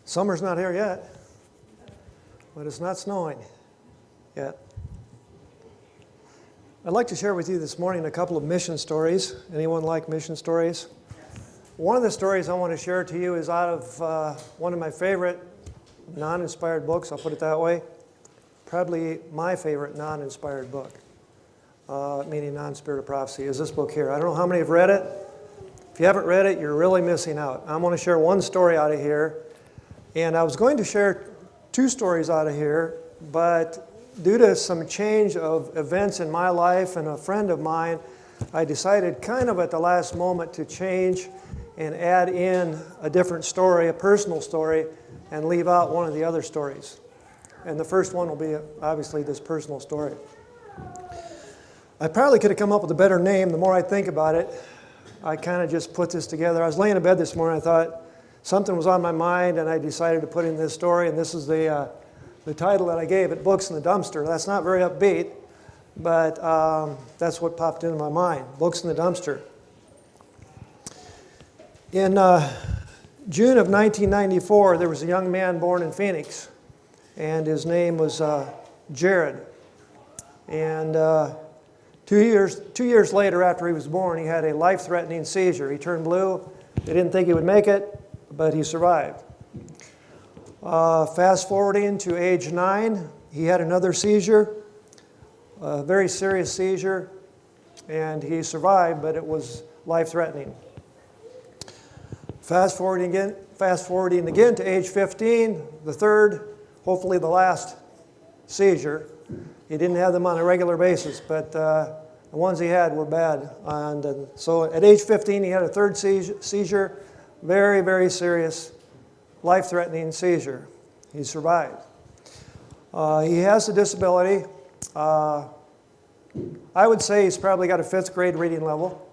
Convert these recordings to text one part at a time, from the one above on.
Summer's not here yet, but it's not snowing yet. I'd like to share with you this morning a couple of mission stories. Anyone like mission stories? One of the stories I want to share to you is out of one of my favorite non-inspired books, I'll put it that way. Probably my favorite non-inspired book, meaning non-spirit of prophecy, is this book here. I don't know how many have read it. If you haven't read it, you're really missing out. I'm going to share one story out of here. And I was going to share two stories out of here, but due to some change of events in my life and a friend of mine, I decided kind of at the last moment to change and add in a different story, a personal story, and leave out one of the other stories. And the first one will be obviously this personal story. I probably could have come up with a better name. The more I think about it, I kind of just put this together. I was laying in bed this morning, I thought something was on my mind, and I decided to put in this story, and this is the title that I gave it, Books in the Dumpster. That's not very upbeat, but that's what popped into my mind, Books in the Dumpster. In June of 1994, there was a young man born in Phoenix, and his name was Jared. And 2 years later after he was born, he had a life-threatening seizure. He turned blue. They didn't think he would make it, but he survived. Fast forwarding to age 9, he had another seizure, a very serious seizure, and he survived, but it was life-threatening. Fast forwarding again to age 15, the third, hopefully the last seizure. He didn't have them on a regular basis, but the ones he had were bad. And so at age 15, he had a third seizure, very, very serious, life-threatening seizure. He survived. He has a disability. I would say he's probably got a 5th grade reading level.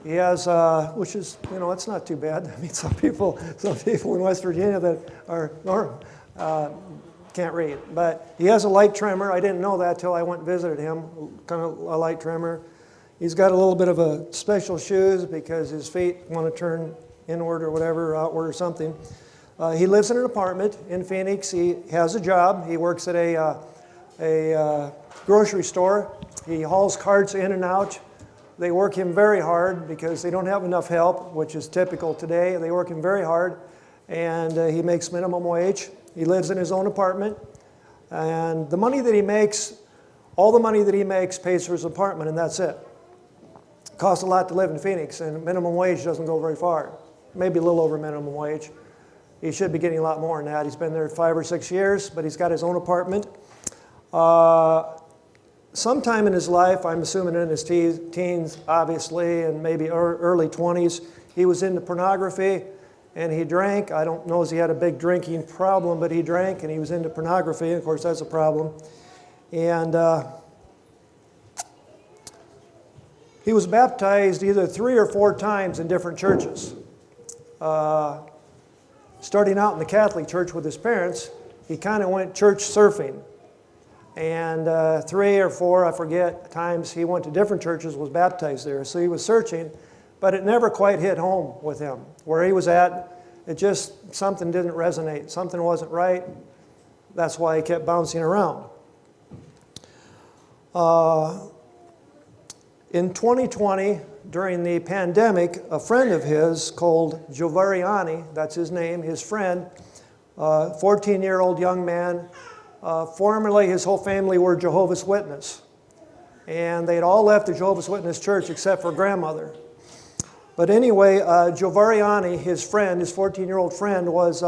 He has, which is, it's not too bad. I mean, some people in West Virginia that are can't read. But he has a light tremor. I didn't know that till I went and visited him, kind of a light tremor. He's got a little bit of a special shoes because his feet want to turn inward or whatever, outward or something. He lives in an apartment in Phoenix. He has a job. He works at a grocery store. He hauls carts in and out. They work him very hard because they don't have enough help, which is typical today. They work him very hard, and he makes minimum wage. He lives in his own apartment, and the money that he makes, all the money that he makes pays for his apartment, and that's it. It costs a lot to live in Phoenix, and minimum wage doesn't go very far. Maybe a little over minimum wage. He should be getting a lot more than that. He's been there 5 or 6 years, but he's got his own apartment. Sometime in his life, I'm assuming in his teens, obviously, and maybe early 20s, he was into pornography, and he drank. I don't know if he had a big drinking problem, but he drank, and he was into pornography, and of course, that's a problem. And he was baptized either 3 or 4 times in different churches. Starting out in the Catholic Church with his parents, he kind of went church surfing. And 3 or 4, I forget, times he went to different churches, was baptized there. So he was searching, but it never quite hit home with him. Where he was at, it just, something didn't resonate. Something wasn't right. That's why he kept bouncing around. In 2020, during the pandemic, a friend of his called Giovariani, that's his name, his friend, 14-year-old young man, formerly his whole family were Jehovah's Witness. And they'd all left the Jehovah's Witness church except for grandmother. But anyway, Giovariani, his friend, his 14-year-old friend, was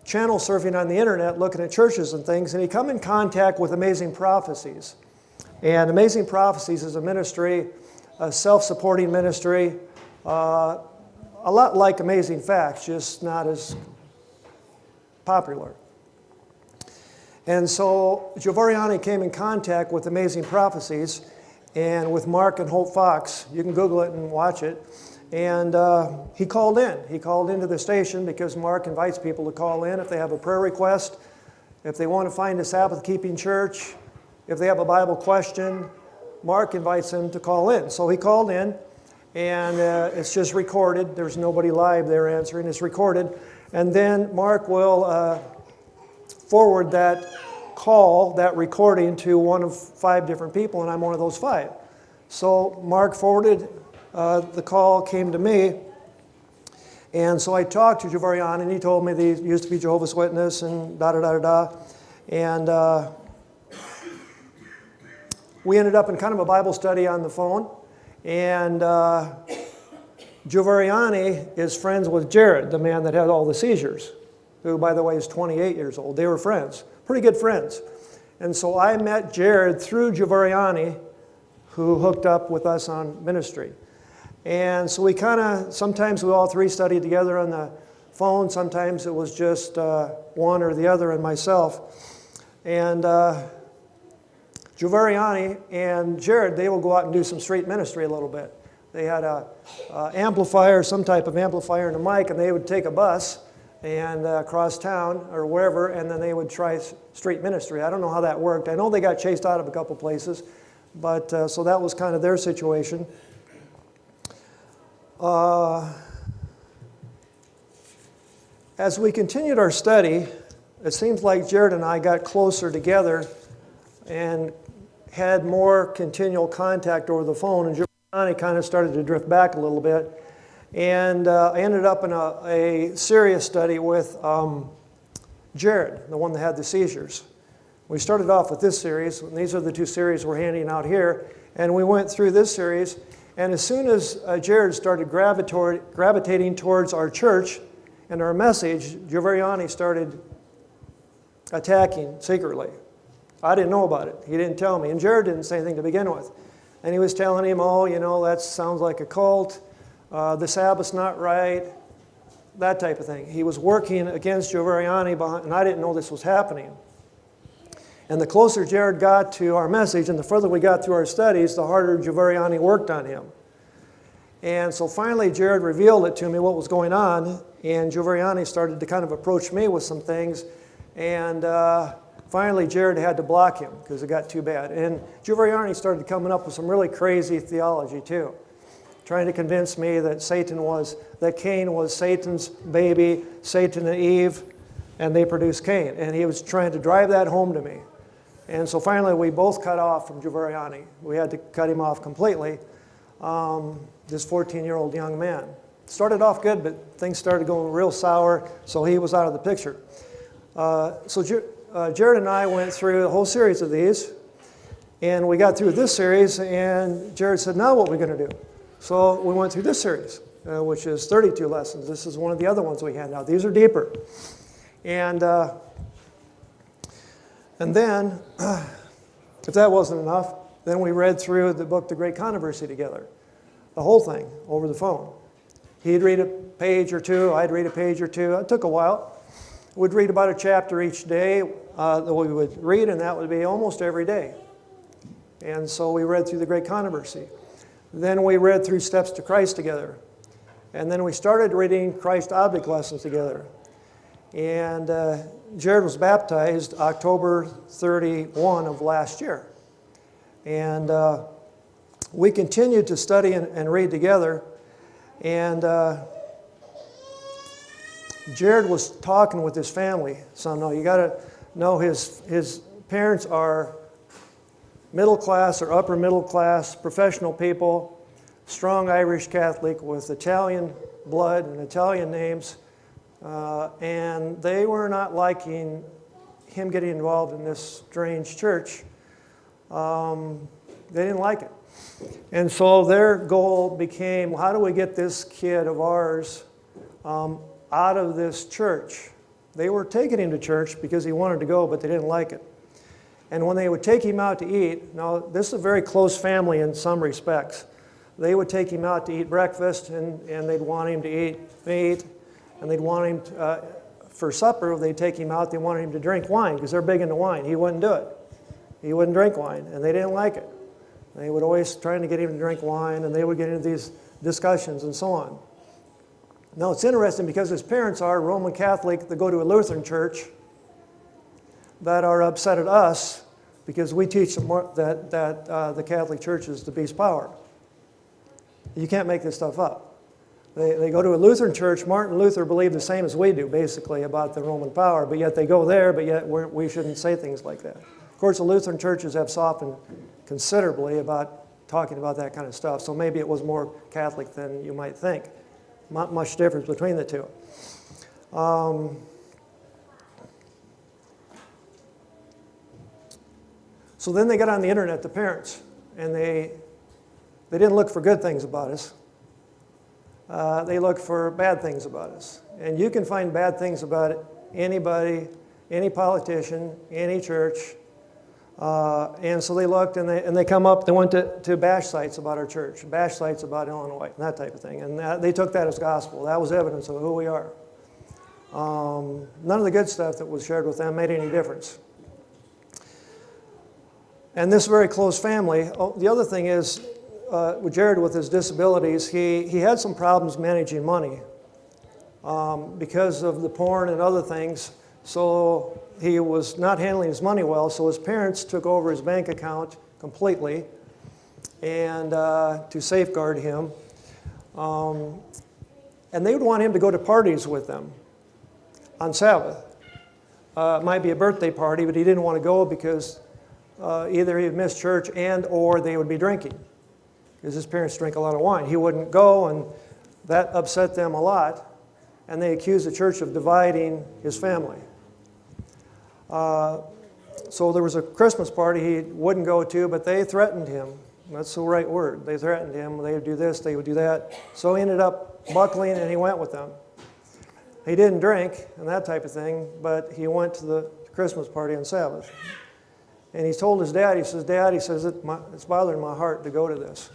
channel surfing on the internet looking at churches and things, and he come in contact with Amazing Prophecies. And Amazing Prophecies is a ministry, a self-supporting ministry, a lot like Amazing Facts, just not as popular. And so Giovariani came in contact with Amazing Prophecies and with Mark and Hope Fox. You can Google it and watch it. And he called in. He called into the station because Mark invites people to call in if they have a prayer request, if they want to find a Sabbath-keeping church, if they have a Bible question. Mark invites him to call in. So he called in, And it's just recorded. There's nobody live there answering. It's recorded. And then Mark will forward that call, that recording, to one of 5 different people, and I'm one of those 5. So Mark forwarded the call, came to me, and so I talked to Javarian, and he told me that he used to be Jehovah's Witness and da-da-da-da-da. And we ended up in kind of a Bible study on the phone, and Javariani is friends with Jared, the man that had all the seizures, who, by the way, is 28 years old. They were friends, pretty good friends. And so I met Jared through Javariani, who hooked up with us on ministry. And so we kind of, sometimes we all 3 studied together on the phone. Sometimes it was just one or the other and myself. And Javariani and Jared, they will go out and do some street ministry a little bit. They had a amplifier, some type of amplifier and a mic, and they would take a bus and cross town or wherever, and then they would try street ministry. I don't know how that worked. I know they got chased out of a couple places, but so that was kind of their situation. As we continued our study, it seems like Jared and I got closer together and had more continual contact over the phone, and Giovanni kind of started to drift back a little bit. And I ended up in a serious study with Jared, the one that had the seizures. We started off with this series, and these are the 2 series we're handing out here, and we went through this series, and as soon as Jared started gravitating towards our church and our message, Javariani started attacking secretly. I didn't know about it. He didn't tell me, and Jared didn't say anything to begin with. And he was telling him, oh, you know, that sounds like a cult. The Sabbath's not right, that type of thing. He was working against Javariani, and I didn't know this was happening. And the closer Jared got to our message and the further we got through our studies, the harder Javariani worked on him. And so finally Jared revealed it to me what was going on, and Javariani started to kind of approach me with some things, and finally Jared had to block him because it got too bad. And Javariani started coming up with some really crazy theology too, trying to convince me that Cain was Satan's baby, Satan and Eve, and they produced Cain. And he was trying to drive that home to me. And so finally we both cut off from Javariani. We had to cut him off completely. This 14-year-old young man. Started off good, but things started going real sour, so he was out of the picture. Jared and I went through a whole series of these, and we got through this series, and Jared said, now what are we going to do? So we went through this series, which is 32 lessons. This is one of the other ones we hand out. These are deeper. And then, if that wasn't enough, then we read through the book, The Great Controversy, together. The whole thing, over the phone. He'd read a page or 2, I'd read a page or 2. It took a while. We'd read about a chapter each day that we would read, and that would be almost every day. And so we read through The Great Controversy. Then we read through Steps to Christ together. And then we started reading Christ Object Lessons together. And Jared was baptized October 31 of last year. And we continued to study and read together. And Jared was talking with his family. So no, you got to know his parents are middle class or upper middle class professional people, strong Irish Catholic with Italian blood and Italian names. And they were not liking him getting involved in this strange church. They didn't like it. And so their goal became, how do we get this kid of ours out of this church? They were taking him to church because he wanted to go, but they didn't like it. And when they would take him out to eat, now this is a very close family in some respects. They would take him out to eat breakfast, and they'd want him to eat meat, and they'd want him to, for supper, they'd take him out, they wanted him to drink wine because they're big into wine. He wouldn't do it. He wouldn't drink wine, and they didn't like it. They would always trying to get him to drink wine, and they would get into these discussions and so on. Now it's interesting because his parents are Roman Catholic, they go to a Lutheran church, that are upset at us because we teach them that the Catholic Church is the beast power. You can't make this stuff up. They go to a Lutheran church. Martin Luther believed the same as we do, basically, about the Roman power, but yet they go there, but yet we shouldn't say things like that. Of course, the Lutheran churches have softened considerably about talking about that kind of stuff, so maybe it was more Catholic than you might think. Not much difference between the two. So then they got on the internet, the parents, and they didn't look for good things about us. They looked for bad things about us. And you can find bad things about anybody, any politician, any church. And so they looked, and they come up, they went to bash sites about our church, bash sites about Illinois, and that type of thing. And they took that as gospel. That was evidence of who we are. None of the good stuff that was shared with them made any difference. And this very close family, the other thing is, with Jared with his disabilities, he had some problems managing money because of the porn and other things. So he was not handling his money well, so his parents took over his bank account completely and to safeguard him. And they would want him to go to parties with them on Sabbath. It might be a birthday party, but he didn't want to go because either he would miss church and or they would be drinking, because his parents drink a lot of wine. He wouldn't go, and that upset them a lot, and they accused the church of dividing his family. So there was a Christmas party he wouldn't go to, but they threatened him. That's the right word. They threatened him. They would do this, they would do that. So he ended up buckling, and he went with them. He didn't drink and that type of thing, but he went to the Christmas party on Sabbath. And he told his dad, he says, "Dad," he says, "it's bothering my heart to go to this."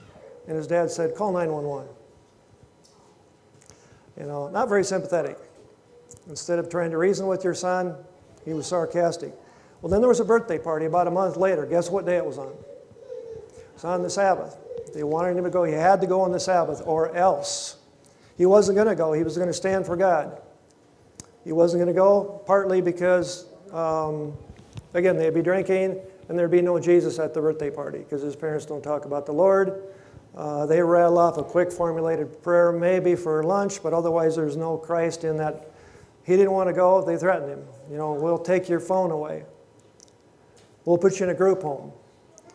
And his dad said, "Call 911. You know, not very sympathetic. Instead of trying to reason with your son, he was sarcastic. Well, then there was a birthday party about a month later. Guess what day it was on? It was on the Sabbath. They wanted him to go. He had to go on the Sabbath, or else. He wasn't going to go. He was going to stand for God. He wasn't going to go, partly because, again, they'd be drinking, and there'd be no Jesus at the birthday party, because his parents don't talk about the Lord. They rattle off a quick formulated prayer, maybe for lunch, but otherwise there's no Christ in that. He didn't want to go. They threatened him. You know, we'll take your phone away. We'll put you in a group home,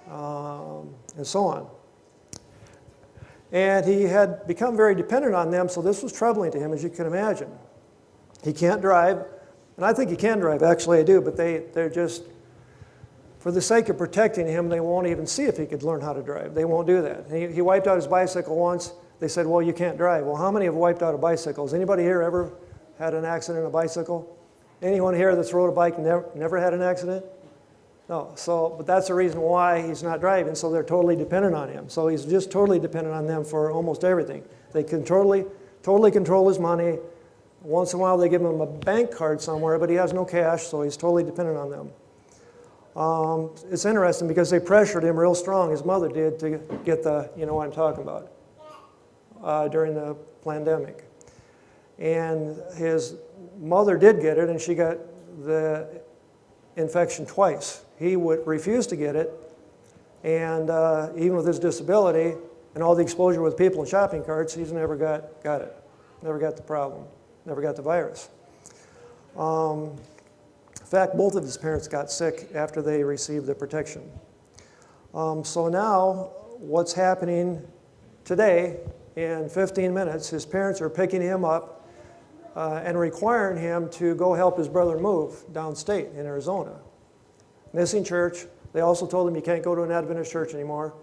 and so on. And he had become very dependent on them, so this was troubling to him, as you can imagine. He can't drive, and I think he can drive, actually I do, but they're just, for the sake of protecting him, they won't even see if he could learn how to drive. They won't do that. He wiped out his bicycle once. They said, "Well, you can't drive." Well, how many have wiped out a bicycle? Has anybody here ever had an accident on a bicycle? Anyone here that's rode a bike never had an accident? No. So, but that's the reason why he's not driving, so they're totally dependent on him. So he's just totally dependent on them for almost everything. They can totally control his money. Once in a while they give him a bank card somewhere, but he has no cash, so he's totally dependent on them. It's interesting because they pressured him real strong, his mother did, to get the, you know what I'm talking about, during the pandemic. And his mother did get it, and she got the infection twice. He would refuse to get it, and even with his disability and all the exposure with people in shopping carts, he's never got it, never got the problem, never got the virus. In fact, both of his parents got sick after they received the protection. So now, what's happening today, in 15 minutes, his parents are picking him up and requiring him to go help his brother move downstate in Arizona. Missing church. They also told him you can't go to an Adventist church anymore.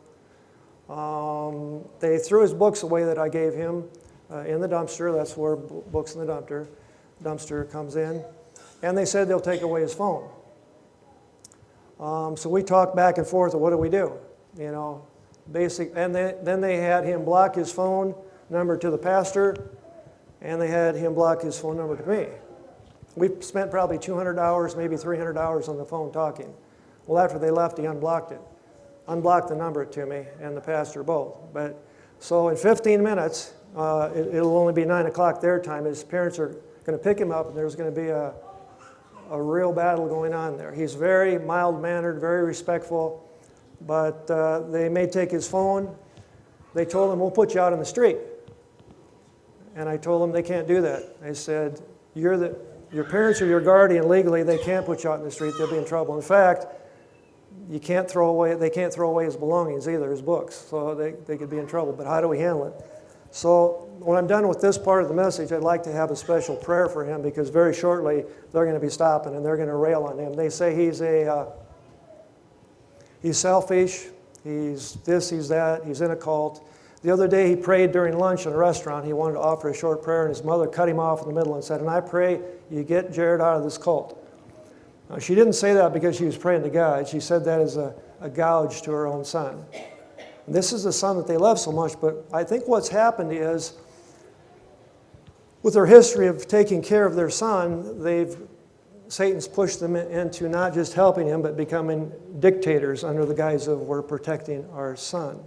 They threw his books away that I gave him in the dumpster. That's where books in the dumpster comes in. And they said they'll take away his phone. So we talked back and forth, what do we do? You know, and then they had him block his phone number to the pastor, and they had him block his phone number to me. We spent probably 200 hours, maybe 300 hours on the phone talking. Well, after they left, he unblocked it. Unblocked the number to me and the pastor both. But so in 15 minutes, it'll only be 9 o'clock their time. His parents are going to pick him up, and there's going to be a real battle going on there. He's very mild-mannered, very respectful, but they may take his phone. they told him, we'll put you out in the street. And I told them they can't do that. I said, your parents are your guardian legally. They can't put you out in the street. They'll be in trouble. In fact, they can't throw away his belongings either, his books. So they could be in trouble. But how do we handle it? So when I'm done with this part of the message, I'd like to have a special prayer for him, because very shortly they're going to be stopping and they're going to rail on him. They say he's selfish, he's this, he's that, he's in a cult. The other day he prayed during lunch in a restaurant. He wanted to offer a short prayer, and his mother cut him off in the middle and said, and I pray you get Jared out of this cult. Now, she didn't say that because she was praying to God. She said that as a gouge to her own son. And this is the son that they love so much, but I think what's happened is, with their history of taking care of their son, Satan's pushed them into not just helping him, but becoming dictators under the guise of, we're protecting our son.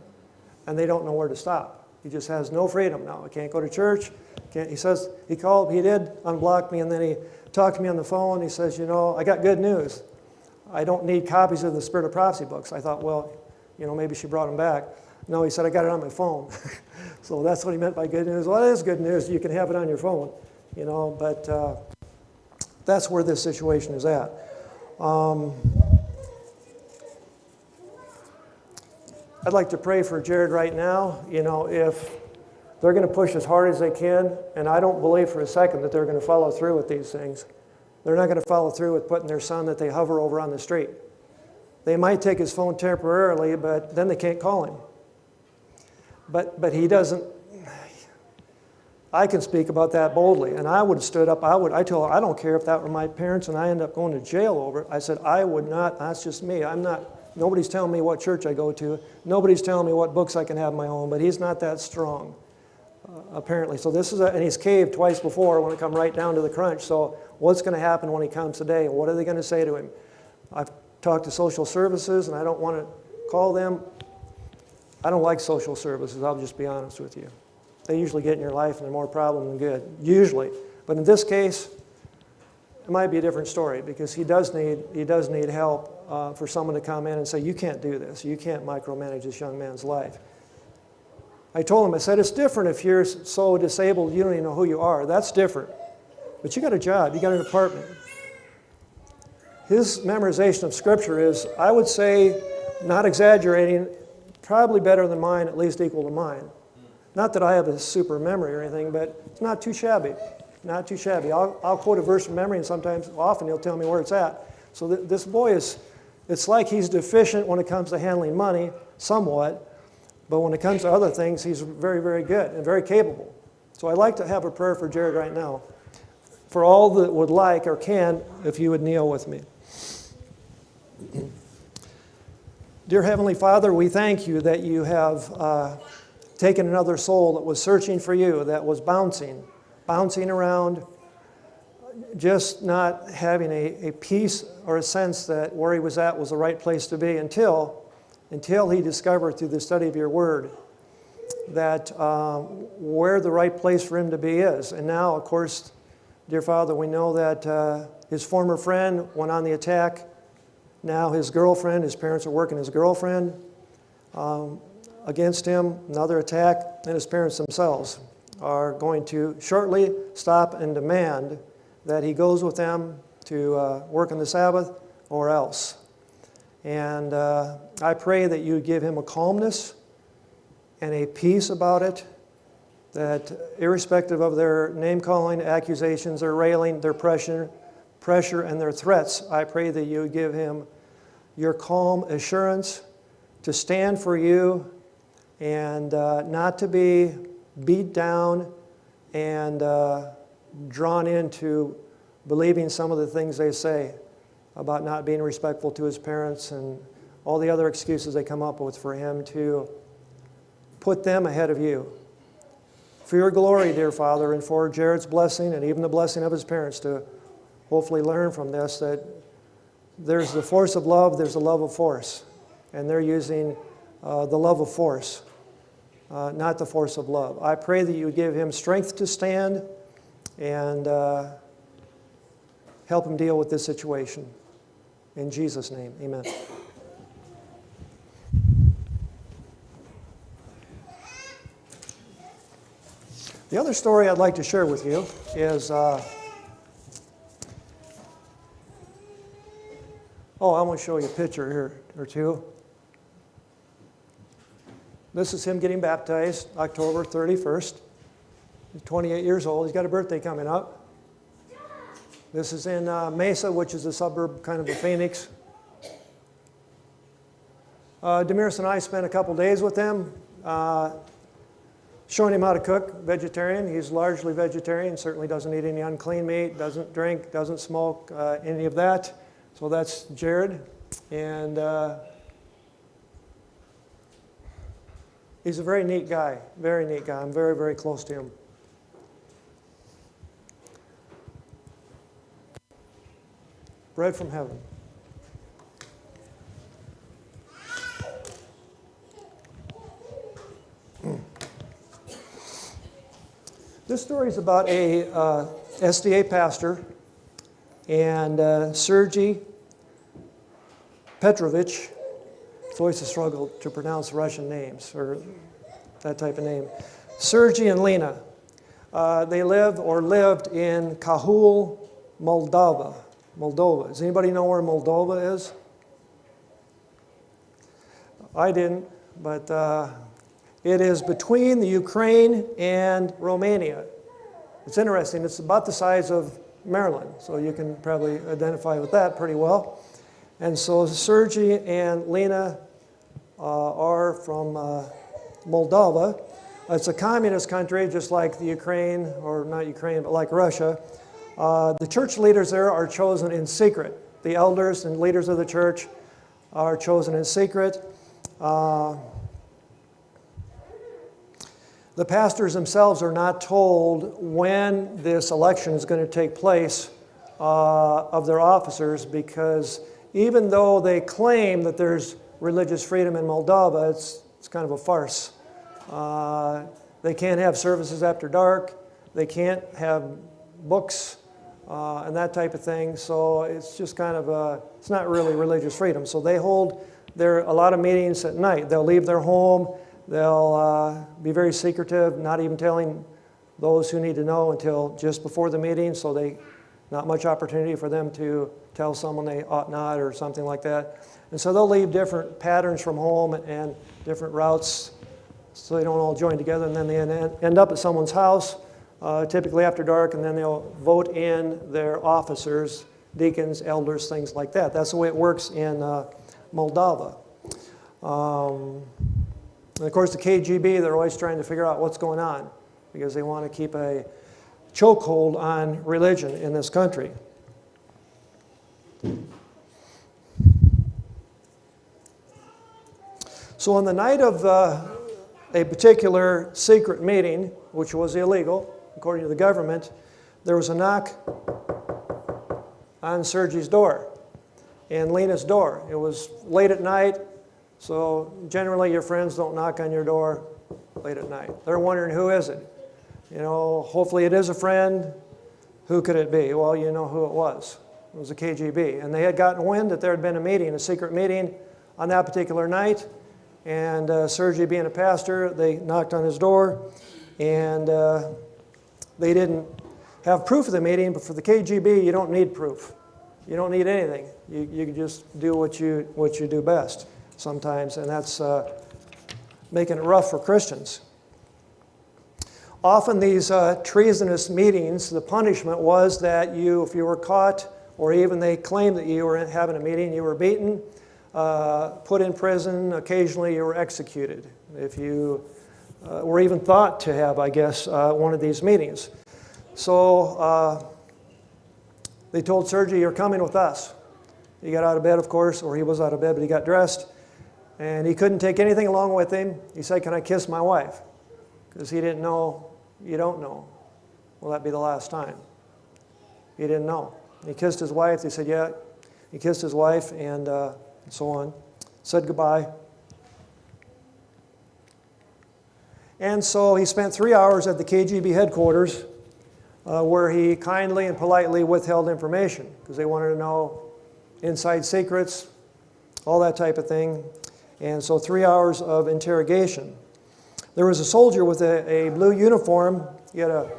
And they don't know where to stop. He just has no freedom now. He can't go to church. He says, he did unblock me, and then he talked to me on the phone. He says, I got good news. I don't need copies of the Spirit of Prophecy books. I thought, well, maybe she brought them back. No, he said, I got it on my phone. So that's what he meant by good news. Well, it is good news. You can have it on your phone, but that's where this situation is at. I'd like to pray for Jared right now. If they're going to push as hard as they can, and I don't believe for a second that they're going to follow through with these things. They're not going to follow through with putting their son that they hover over on the street. They might take his phone temporarily, but then they can't call him. But he doesn't. I can speak about that boldly, and I would have stood up. I told her, I don't care if that were my parents and I end up going to jail over it. I said, I would not. That's just me. Nobody's telling me what church I go to. Nobody's telling me what books I can have in my own, but he's not that strong, apparently. So and he's caved twice before when it come right down to the crunch. So what's going to happen when he comes today? What are they going to say to him? I've talked to social services, and I don't want to call them. I don't like social services, I'll just be honest with you. They usually get in your life and they're more problem than good, usually. But in this case, it might be a different story, because he does need help for someone to come in and say, you can't do this. You can't micromanage this young man's life. I told him, I said, it's different if you're so disabled you don't even know who you are. That's different. But you got a job. You got an apartment. His memorization of Scripture is, I would say, not exaggerating, probably better than mine, at least equal to mine. Not that I have a super memory or anything, but it's not too shabby. Not too shabby. I'll quote a verse from memory, and often he'll tell me where it's at. So this boy it's like he's deficient when it comes to handling money, somewhat, but when it comes to other things, he's very, very good and very capable. So I'd like to have a prayer for Jared right now. For all that would like or can, if you would kneel with me. Dear Heavenly Father, we thank you that you have taken another soul that was searching for you, that was bouncing around, just not having a peace or a sense that where he was at was the right place to be until he discovered through the study of your word that where the right place for him to be is. And now, of course, dear Father, we know that his former friend went on the attack. Now his girlfriend, his parents are working his girlfriend against him, another attack, and his parents themselves are going to shortly stop and demand that he goes with them to work on the Sabbath or else. And I pray that you give him a calmness and a peace about it, that irrespective of their name-calling, accusations, their railing, their pressure, and their threats, I pray that you give him your calm assurance to stand for you and not to be beat down and drawn into believing some of the things they say about not being respectful to his parents and all the other excuses they come up with for him, to put them ahead of you. For your glory, dear Father, and for Jared's blessing and even the blessing of his parents, to hopefully learn from this that there's the force of love, there's the love of force. And they're using the love of force, not the force of love. I pray that you would give him strength to stand and help him deal with this situation. In Jesus' name, amen. The other story I'd like to share with you is, I want to show you a picture here or two. This is him getting baptized, October 31st. He's 28 years old. He's got a birthday coming up. This is in Mesa, which is a suburb kind of of Phoenix. Demiris and I spent a couple days with him, showing him how to cook vegetarian. He's largely vegetarian, certainly doesn't eat any unclean meat, doesn't drink, doesn't smoke, any of that. So that's Jared. And he's a very neat guy, very neat guy. I'm very, very close to him. Bread from heaven. This story is about a SDA pastor and Sergei Petrovich. It's always a struggle to pronounce Russian names or that type of name. Sergei and Lena. They lived in Kahul, Moldova. Does anybody know where Moldova is? I didn't, but it is between the Ukraine and Romania. It's interesting. It's about the size of Maryland, so you can probably identify with that pretty well. And so Sergei and Lena are from Moldova. It's a communist country, just like the Ukraine, or not Ukraine, but like Russia. The church leaders there are chosen in secret. The elders and leaders of the church are chosen in secret. The pastors themselves are not told when this election is going to take place of their officers, because even though they claim that there's religious freedom in Moldova, it's kind of a farce. They can't have services after dark. They can't have books and that type of thing. So it's just kind of it's not really religious freedom. So they hold a lot of meetings at night. They'll leave their home. They'll be very secretive, not even telling those who need to know until just before the meeting. So not much opportunity for them to tell someone they ought not or something like that. And so they'll leave different patterns from home and different routes so they don't all join together, and then they end up at someone's house, typically after dark, and then they'll vote in their officers, deacons, elders, things like that. That's the way it works in Moldova. And of course, the KGB, they're always trying to figure out what's going on because they want to keep a chokehold on religion in this country. So on the night of a particular secret meeting, which was illegal, according to the government, there was a knock on Sergei's door and Lena's door. It was late at night, so generally your friends don't knock on your door late at night. They're wondering, who is it? You know, hopefully it is a friend. Who could it be? Well, you know who it was. It was the KGB. And they had gotten wind that there had been a secret meeting on that particular night. And Sergei, being a pastor, they knocked on his door. And they didn't have proof of the meeting, but for the KGB, you don't need proof. You don't need anything. You can just do what you do best sometimes, and that's making it rough for Christians. Often these treasonous meetings, the punishment was that if you were caught, or even they claimed that you were having a meeting, you were beaten, put in prison, occasionally you were executed. If you were even thought to have, I guess, one of these meetings. So they told Sergei, you're coming with us. He got out of bed, of course, or he was out of bed, but he got dressed. And he couldn't take anything along with him. He said, can I kiss my wife? Because he didn't know, you don't know. Will that be the last time? He didn't know. He kissed his wife. They said, yeah. He kissed his wife and so on. Said goodbye. And so he spent 3 hours at the KGB headquarters where he kindly and politely withheld information because they wanted to know inside secrets, all that type of thing. And so 3 hours of interrogation. There was a soldier with a blue uniform He had a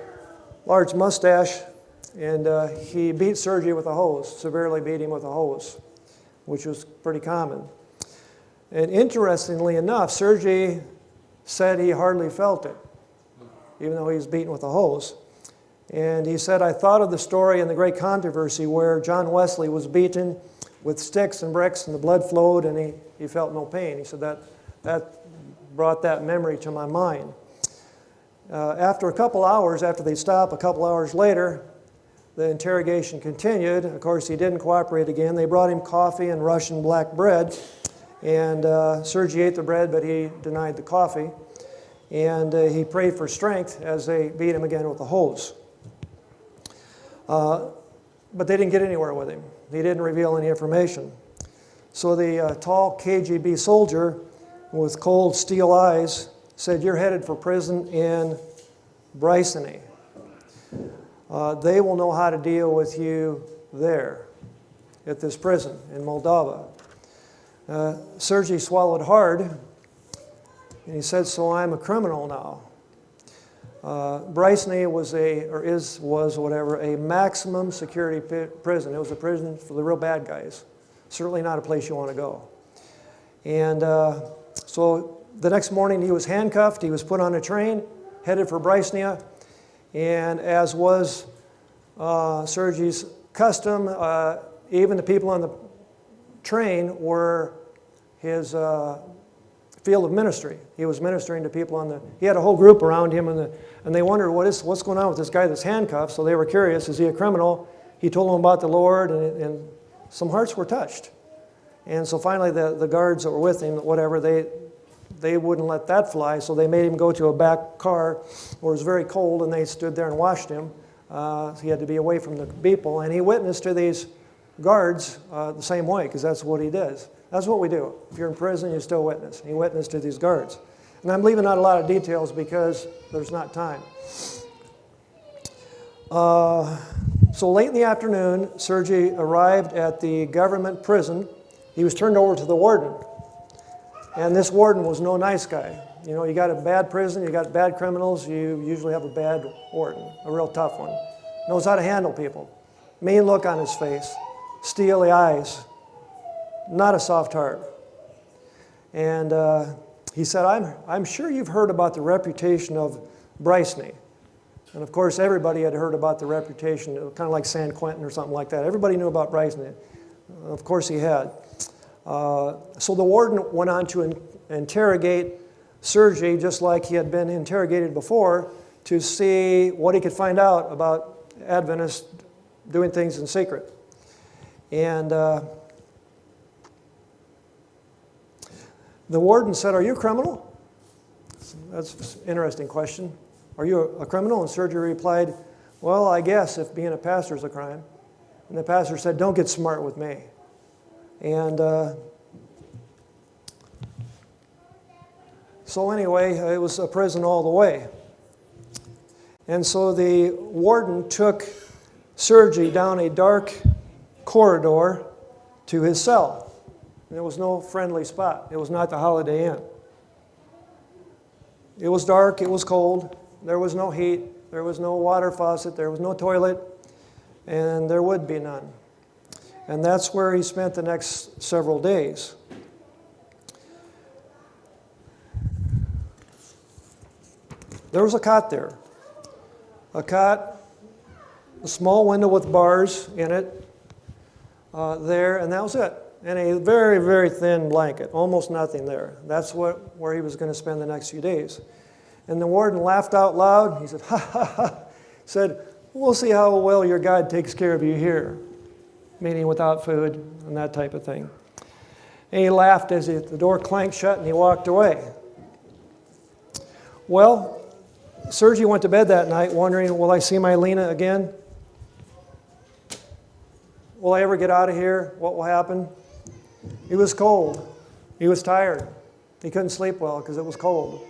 large mustache, and he beat Sergei with a hose, severely beat him with a hose, which was pretty common. And interestingly enough, Sergei said he hardly felt it, even though he was beaten with a hose. And he said, I thought of the story in the Great Controversy where John Wesley was beaten with sticks and bricks and the blood flowed and he felt no pain. He said that brought that memory to my mind. After a couple hours, after they stopped, a couple hours later, the interrogation continued. Of course, he didn't cooperate again. They brought him coffee and Russian black bread. And Sergei ate the bread, but he denied the coffee. And he prayed for strength as they beat him again with a hose. But they didn't get anywhere with him. He didn't reveal any information. So the tall KGB soldier with cold steel eyes said, you're headed for prison in Bryceny. They will know how to deal with you there at this prison in Moldova. Sergei swallowed hard, and he said, so I'm a criminal now. Bryceny was a maximum security prison. It was a prison for the real bad guys. Certainly not a place you want to go. And so the next morning he was handcuffed, he was put on a train, headed for Bryceny, and as was Sergei's custom, even the people on the train were his field of ministry. He was ministering to people he had a whole group around him, and they wondered what's going on with this guy that's handcuffed. So they were curious, is he a criminal? He told them about the Lord, and some hearts were touched. And so finally the guards that were with him, whatever, they wouldn't let that fly, so they made him go to a back car where it was very cold, and they stood there and watched him. He had to be away from the people, and he witnessed to these guards the same way, because that's what he does. That's what we do. If you're in prison, you still witness. He witnessed to these guards. And I'm leaving out a lot of details because there's not time. So late in the afternoon, Sergei arrived at the government prison. He was turned over to the warden. And this warden was no nice guy. You know, you got a bad prison, you got bad criminals, you usually have a bad warden, a real tough one. Knows how to handle people. Mean look on his face, steely eyes, not a soft heart. And he said, I'm sure you've heard about the reputation of Bryceny. And of course, everybody had heard about the reputation, kind of like San Quentin or something like that. Everybody knew about Bryceny. Of course he had. So the warden went on to interrogate Sergei just like he had been interrogated before to see what he could find out about Adventists doing things in secret. And the warden said, are you a criminal? That's an interesting question. Are you a criminal? And Sergei replied, well, I guess if being a pastor is a crime. And the pastor said, don't get smart with me. And so anyway, it was a prison all the way. And so the warden took Sergei down a dark corridor to his cell. There was no friendly spot. It was not the Holiday Inn. It was dark, it was cold, there was no heat, there was no water faucet, there was no toilet, and there would be none. And that's where he spent the next several days. There was a cot there. A cot, a small window with bars in it there, and that was it. And a very, very thin blanket, almost nothing there. That's where he was going to spend the next few days. And the warden laughed out loud. He said, ha, ha, ha. He said, we'll see how well your God takes care of you here, meaning without food and that type of thing. And he laughed as the door clanked shut and he walked away. Well, Sergei went to bed that night wondering, will I see my Lena again? Will I ever get out of here? What will happen? He was cold. He was tired. He couldn't sleep well because it was cold.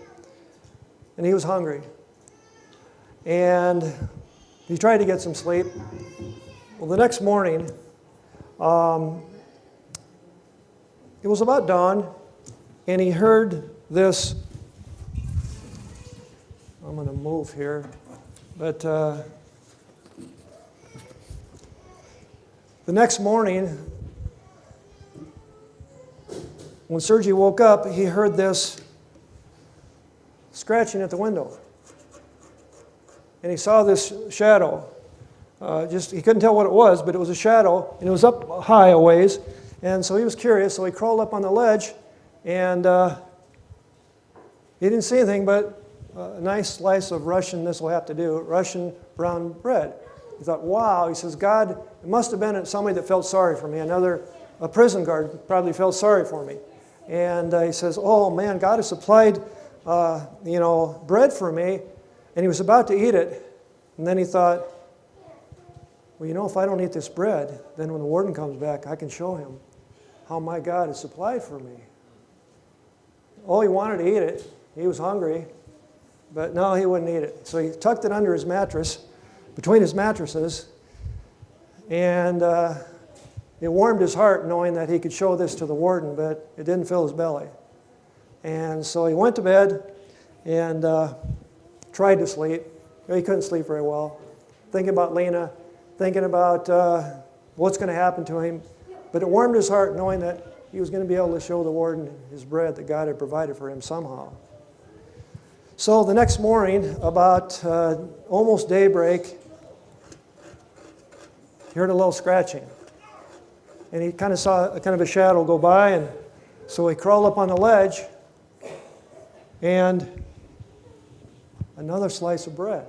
And he was hungry. And he tried to get some sleep. Well, the next morning, it was about dawn, and he heard this. I'm going to move here. But the next morning, when Sergey woke up, he heard this scratching at the window. And he saw this shadow. He couldn't tell what it was, but it was a shadow, and it was up high a ways. And so he was curious, so he crawled up on the ledge, and he didn't see anything but a nice slice of Russian, this will have to do, Russian brown bread. He thought, wow, he says, God, it must have been somebody that felt sorry for me. A prison guard probably felt sorry for me. And he says, oh man, God has supplied, bread for me. And he was about to eat it. And then he thought, well, if I don't eat this bread, then when the warden comes back, I can show him how my God has supplied for me. Oh, he wanted to eat it. He was hungry. But no, he wouldn't eat it. So he tucked it under his mattress, between his mattresses, and it warmed his heart knowing that he could show this to the warden, but it didn't fill his belly. And so he went to bed and tried to sleep. He couldn't sleep very well, thinking about Lena, thinking about what's going to happen to him. But it warmed his heart knowing that he was going to be able to show the warden his bread that God had provided for him somehow. So the next morning, about almost daybreak, he heard a little scratching. And he kind of saw a shadow go by, and so he crawled up on the ledge, and another slice of bread.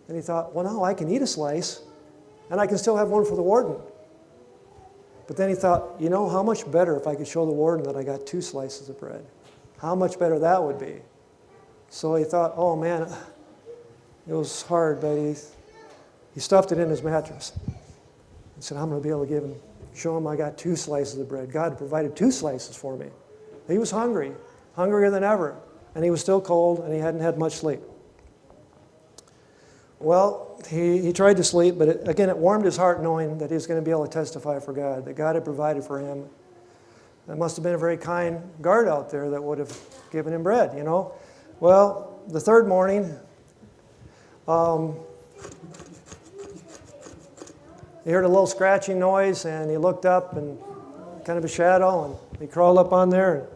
And he thought, well, now I can eat a slice, and I can still have one for the warden. But then he thought, how much better if I could show the warden that I got 2 slices of bread? How much better that would be. So he thought, oh man, it was hard, but he stuffed it in his mattress. He said, I'm going to be able to show him I got 2 slices of bread. God provided 2 slices for me. He was hungry, hungrier than ever, and he was still cold, and he hadn't had much sleep. Well, he tried to sleep, but it warmed his heart knowing that he was going to be able to testify for God, that God had provided for him. There must have been a very kind guard out there that would have given him bread, Well, the third morning, he heard a little scratching noise, and he looked up, and kind of a shadow, and he crawled up on there, and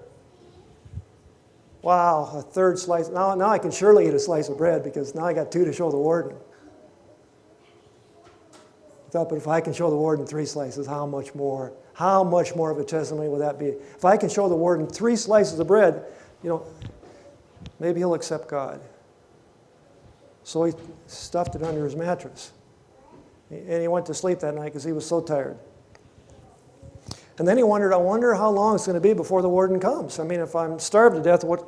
wow, a third slice. Now I can surely eat a slice of bread, because now I got 2 to show the warden. I thought, but if I can show the warden 3 slices, how much more of a testimony would that be? If I can show the warden 3 slices of bread, maybe he'll accept God. So he stuffed it under his mattress. And he went to sleep that night because he was so tired. And then he wondered, I wonder how long it's going to be before the warden comes. I mean, if I'm starved to death, what?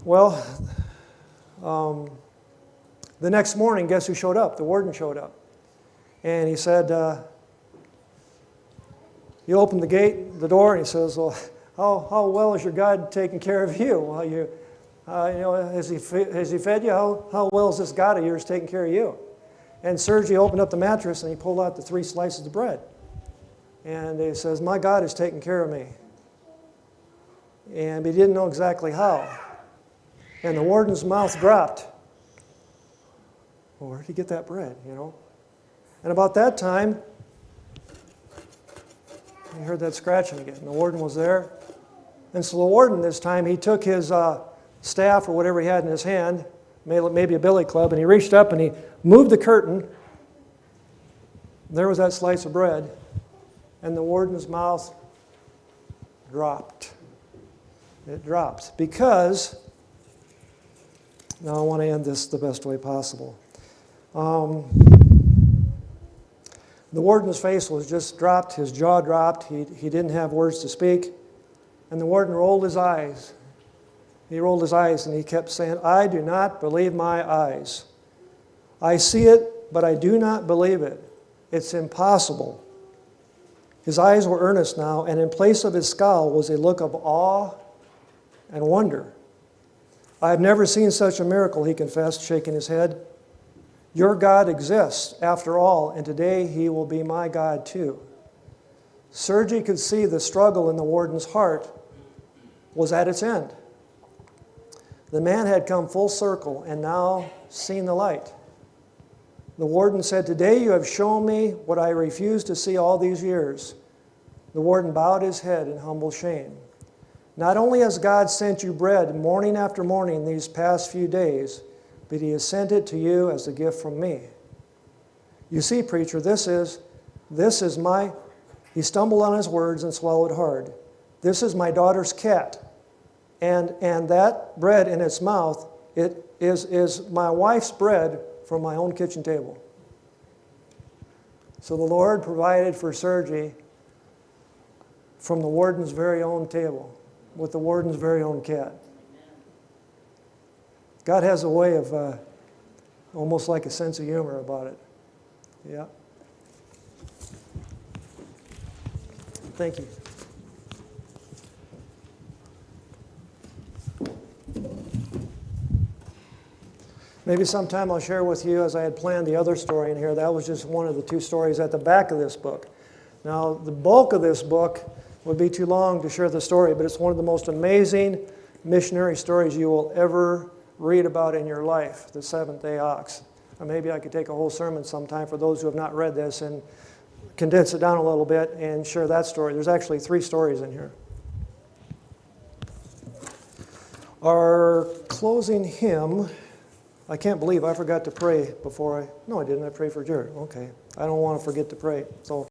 Well, the next morning, guess who showed up? The warden showed up. And he said, he opened the door, and he says, well, how well is your God taking care of you? Well, has he fed you? How well is this God of yours taking care of you? And Sergey opened up the mattress, and he pulled out the 3 slices of bread. And he says, my God is taking care of me. And he didn't know exactly how. And the warden's mouth dropped. Well, where did he get that bread, And about that time, he heard that scratching again. The warden was there. And so the warden this time, he took his staff or whatever he had in his hand, maybe a billy club, and he reached up and he moved the curtain. There was that slice of bread. And the warden's mouth dropped. It dropped because, now I want to end this the best way possible. The warden's face was just dropped, his jaw dropped, he didn't have words to speak. And the warden rolled his eyes. He rolled his eyes and he kept saying, I do not believe my eyes. I see it, but I do not believe it. It's impossible. His eyes were earnest now, and in place of his scowl was a look of awe and wonder. I have never seen such a miracle, he confessed, shaking his head. Your God exists, after all, and today he will be my God too. Sergey could see the struggle in the warden's heart was at its end. The man had come full circle and now seen the light. The warden said, "Today you have shown me what I refused to see all these years." The warden bowed his head in humble shame. "Not only has God sent you bread morning after morning these past few days, but He has sent it to you as a gift from me. You see, preacher, this is my," he stumbled on his words and swallowed hard. "This is my daughter's cat. And that bread in its mouth, it is my wife's bread from my own kitchen table." So the Lord provided for Sergey from the warden's very own table, with the warden's very own cat. God has a way of almost like a sense of humor about it. Yeah. Thank you. Maybe sometime I'll share with you, as I had planned, the other story in here. That was just one of the two stories at the back of this book. Now, the bulk of this book would be too long to share the story, but it's one of the most amazing missionary stories you will ever read about in your life, the Seventh-day Ox. Or maybe I could take a whole sermon sometime for those who have not read this and condense it down a little bit and share that story. There's actually 3 stories in here. Our closing hymn, I can't believe I forgot to pray before no, I didn't. I prayed for Jared. Okay. I don't want to forget to pray. So